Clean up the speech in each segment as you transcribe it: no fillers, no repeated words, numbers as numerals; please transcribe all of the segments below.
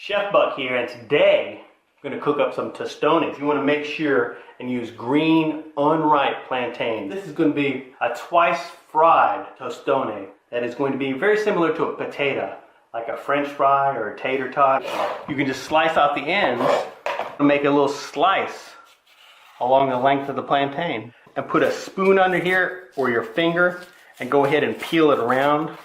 Chef Buck here, and today I'm going to cook up some tostones. You want to make sure and use green, unripe plantains. This is going to be a twice fried tostone that is going to be very similar to a potato, like a French fry or a tater tot. You can just slice out the ends and make a little slice along the length of the plantain. And put a spoon under here or your finger and go ahead and peel it around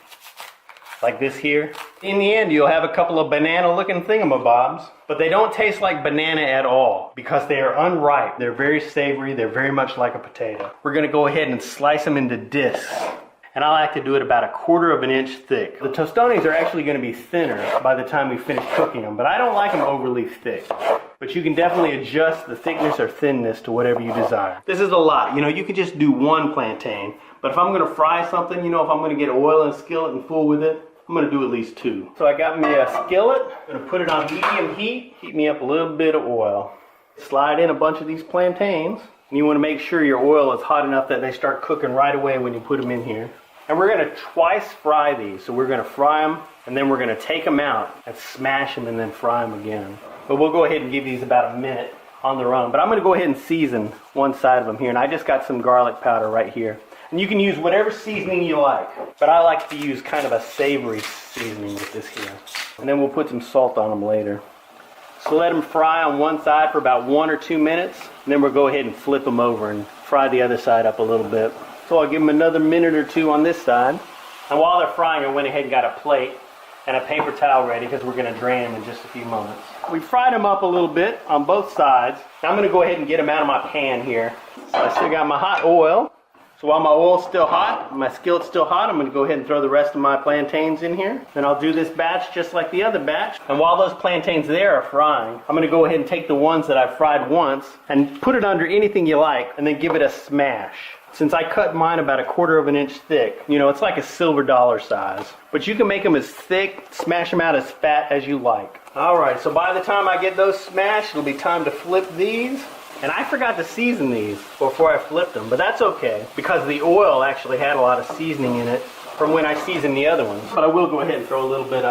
like this here. In the end, you'll have a couple of banana-looking thingamabobs, but they don't taste like banana at all because they are unripe. They're very savory. They're very much like a potato. We're going to go ahead and slice them into discs. And I like to do it about 1/4 of an inch thick. The tostones are actually going to be thinner by the time we finish cooking them, but I don't like them overly thick. But you can definitely adjust the thickness or thinness to whatever you desire. This is a lot. You know, you could just do one plantain, but if I'm going to fry something, you know, if I'm going to get oil in a skillet and fool with it, I'm going to do at least 2. So I got me a skillet. I'm going to put it on medium heat. Heat me up a little bit of oil. Slide in a bunch of these plantains. And you want to make sure your oil is hot enough that they start cooking right away when you put them in here. And we're going to twice fry these. So we're going to fry them, and then we're going to take them out and smash them and then fry them again. But we'll go ahead and give these about a minute on their own. But I'm going to go ahead and season one side of them here. And I just got some garlic powder right here. And you can use whatever seasoning you like. But I like to use kind of a savory seasoning with this here. And then we'll put some salt on them later. So let them fry on one side for about 1 or 2 minutes. And then we'll go ahead and flip them over and fry the other side up a little bit. So I'll give them another minute or 2 on this side. And while they're frying, I went ahead and got a plate and a paper towel ready because we're going to drain them in just a few moments. We fried them up a little bit on both sides. Now I'm going to go ahead and get them out of my pan here. So I still got my hot oil. So while my oil's still hot, my skillet's still hot, I'm going to go ahead and throw the rest of my plantains in here. Then I'll do this batch just like the other batch. And while those plantains there are frying, I'm going to go ahead and take the ones that I've fried once and put it under anything you like and then give it a smash. Since I cut mine about 1/4 of an inch thick, you know, it's like a silver dollar size. But you can make them as thick, smash them out as fat as you like. Alright, so by the time I get those smashed, it'll be time to flip these. And I forgot to season these before I flipped them, but that's okay because the oil actually had a lot of seasoning in it from when I seasoned the other ones. But I will go ahead and throw a little bit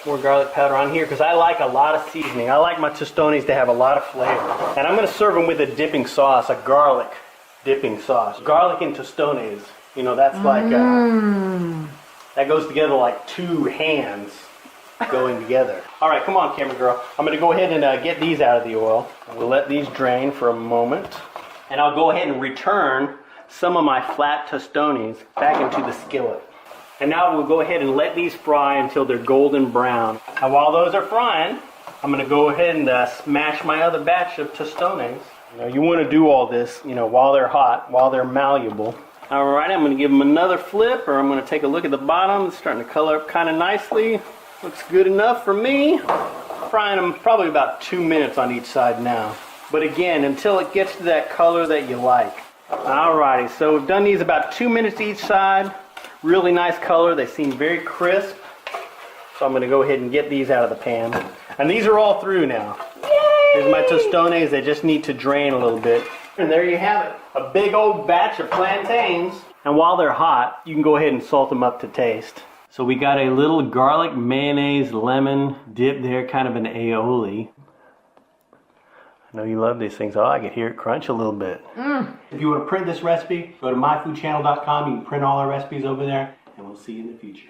more garlic powder on here because I like a lot of seasoning. I like my tostones to have a lot of flavor. And I'm going to serve them with a dipping sauce, a garlic dipping sauce. Garlic and tostones, you know, that's like, that goes together like 2 hands going together. All right, come on, camera girl. I'm going to go ahead and get these out of the oil. We'll let these drain for a moment. And I'll go ahead and return some of my flat tostones back into the skillet. And now we'll go ahead and let these fry until they're golden brown. And while those are frying, I'm going to go ahead and smash my other batch of tostones. You know, you want to do all this, you know, while they're hot, while they're malleable. All right, I'm going to give them another flip, or I'm going to take a look at the bottom. It's starting to color up kind of nicely. Looks good enough for me. Frying them probably about 2 minutes on each side now. But again, until it gets to that color that you like. Alrighty, so we've done these about 2 minutes each side. Really nice color. They seem very crisp. So I'm going to go ahead and get these out of the pan. And these are all through now. Here's my tostones. They just need to drain a little bit. And there you have it. A big old batch of plantains. And while they're hot, you can go ahead and salt them up to taste. So we got a little garlic, mayonnaise, lemon dip there, kind of an aioli. I know you love these things. Oh, I can hear it crunch a little bit. If you want to print this recipe, go to myfoodchannel.com. You can print all our recipes over there, and we'll see you in the future.